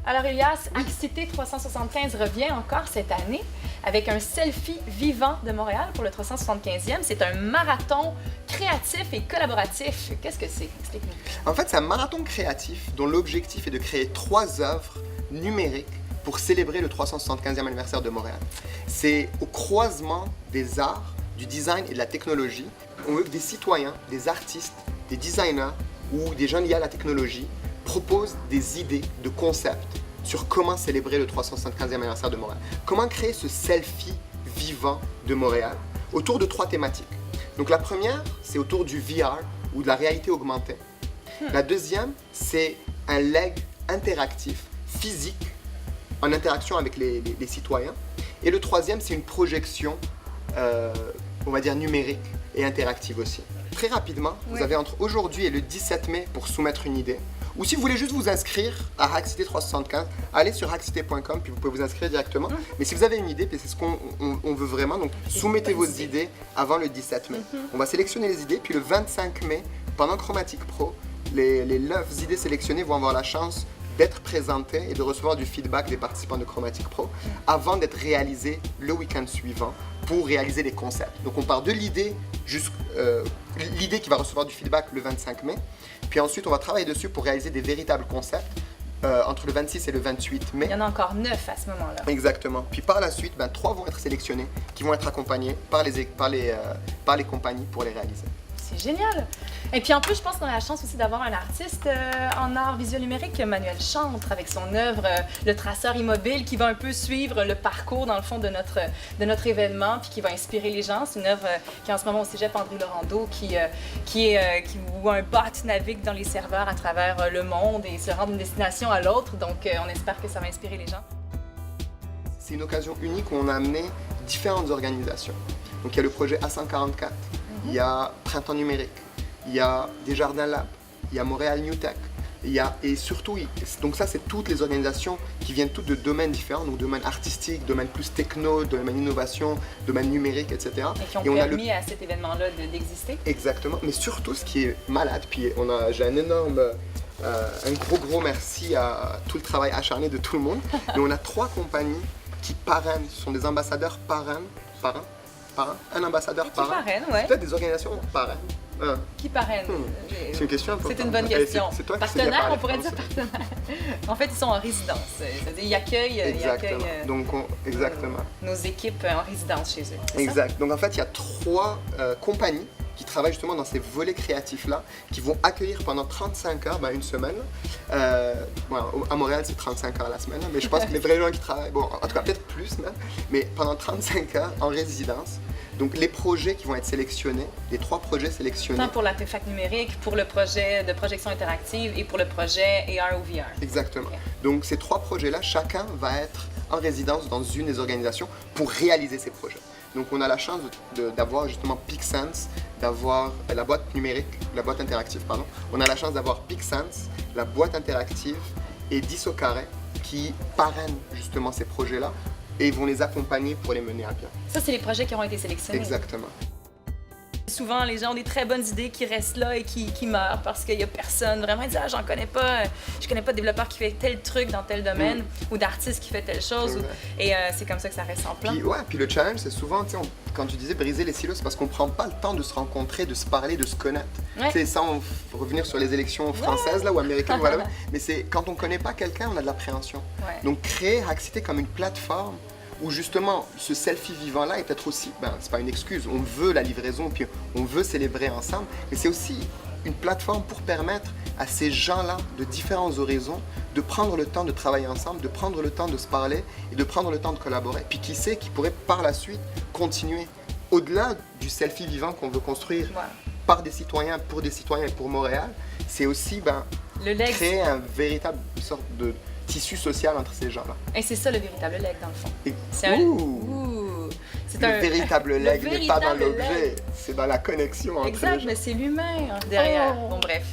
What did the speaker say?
Alors Elias, Axité 375 revient encore cette année avec un selfie vivant de Montréal pour le 375e. C'est un marathon créatif et collaboratif. Qu'est-ce que c'est? Explique-nous. En fait, c'est un marathon créatif dont l'objectif est de créer 3 œuvres numériques pour célébrer le 375e anniversaire de Montréal. C'est au croisement des arts, du design et de la technologie. On veut que des citoyens, des artistes, des designers ou des gens liés à la technologie proposent des idées de concepts sur comment célébrer le 375e anniversaire de Montréal. Comment créer ce selfie vivant de Montréal autour de 3 thématiques. Donc la première, c'est autour du VR ou de la réalité augmentée. La deuxième, c'est un leg interactif, physique, en interaction avec les citoyens. Et le troisième, c'est une projection, on va dire numérique et interactive aussi. Très rapidement, vous avez entre aujourd'hui et le 17 mai pour soumettre une idée. Ou si vous voulez juste vous inscrire à Hackcité 375, allez sur hackcité.com puis vous pouvez vous inscrire directement. Mais si vous avez une idée, puis c'est ce qu'on veut vraiment, donc soumettez vos idées avant le 17 mai. On va sélectionner les idées, puis le 25 mai, pendant Chromatique Pro, les 9 idées sélectionnées vont avoir la chance d'être présentées et de recevoir du feedback des participants de Chromatique Pro avant d'être réalisées le week-end suivant pour réaliser les concepts. Donc on part de l'idée l'idée qui va recevoir du feedback le 25 mai, puis ensuite on va travailler dessus pour réaliser des véritables concepts entre le 26 et le 28 mai. Il y en a encore 9 à ce moment-là. Exactement. Puis par la suite, 3 vont être sélectionnés, qui vont être accompagnés par les compagnies pour les réaliser. C'est génial! Et puis en plus, je pense qu'on a la chance aussi d'avoir un artiste en art visuel numérique, Manuel Chantre, avec son œuvre Le Traceur Immobile, qui va un peu suivre le parcours, dans le fond, de notre événement, puis qui va inspirer les gens. C'est une œuvre qui est en ce moment au cégep André Laurando, où un bot navigue dans les serveurs à travers le monde et se rend d'une destination à l'autre. Donc, on espère que ça va inspirer les gens. C'est une occasion unique où on a amené différentes organisations. Donc, il y a le projet A144, il y a Printemps numérique, il y a Desjardins Lab, il y a Montréal New Tech, et surtout, donc ça c'est toutes les organisations qui viennent toutes de domaines différents, donc domaine artistique, domaine plus techno, domaine innovation, domaine numérique, etc. Et qui ont permis à cet événement-là d'exister. Exactement, mais surtout ce qui est malade, puis j'ai un gros merci à tout le travail acharné de tout le monde, mais on a 3 compagnies qui parrainent, ce sont des ambassadeurs parrains, un ambassadeur parrain. Qui parraine, ouais. Peut-être des organisations parrains. Qui parraine? C'est une question importante. C'est une bonne question. C'est toi qui partenaire, on pourrait dire partenaire. En fait, ils sont en résidence. C'est-à-dire, ils accueillent, exactement. Nos équipes en résidence chez eux. Exact. Donc en fait, il y a 3 compagnies qui travaillent justement dans ces volets créatifs-là, qui vont accueillir pendant 35 heures, une semaine. À Montréal, c'est 35 heures la semaine, mais je pense que les vrais gens qui travaillent, en tout cas peut-être plus même, mais pendant 35 heures en résidence. Donc les projets qui vont être sélectionnés, les 3 projets sélectionnés. Tant pour l'artefact numérique, pour le projet de projection interactive et pour le projet AR ou VR. Exactement. Okay. Donc ces 3 projets-là, chacun va être en résidence dans une des organisations pour réaliser ces projets. Donc on a la chance d'avoir justement PicSense, d'avoir la boîte numérique, la boîte interactive, pardon. On a la chance d'avoir PicSense, la boîte interactive et 10 au carré qui parrainent justement ces projets-là et vont les accompagner pour les mener à bien. Ça, c'est les projets qui auront été sélectionnés. Exactement. Souvent, les gens ont des très bonnes idées qui restent là et qui meurent parce qu'il n'y a personne. Vraiment, ils disent « Ah, je connais pas de développeur qui fait tel truc dans tel domaine ou d'artiste qui fait telle chose. » Et c'est comme ça que ça reste en plan. Puis le challenge, c'est souvent, quand tu disais briser les silos, c'est parce qu'on ne prend pas le temps de se rencontrer, de se parler, de se connaître. Ouais. Sans revenir sur les élections françaises là, ou américaines, voilà. Mais c'est quand on ne connaît pas quelqu'un, on a de l'appréhension. Ouais. Donc créer Hackcité comme une plateforme où justement ce selfie vivant-là est peut-être aussi, c'est pas une excuse, on veut la livraison, puis on veut célébrer ensemble, mais c'est aussi une plateforme pour permettre à ces gens-là de différents horizons de prendre le temps de travailler ensemble, de prendre le temps de se parler et de prendre le temps de collaborer. Puis qui sait, qui pourrait par la suite continuer au-delà du selfie vivant qu'on veut construire par des citoyens, pour des citoyens et pour Montréal, c'est aussi créer un véritable sorte de tissu social entre ces gens-là. Et c'est ça le véritable leg dans le fond. C'est un véritable leg n'est pas dans l'objet, c'est dans la connexion entre les gens. Exact, mais c'est l'humain derrière. Bon bref.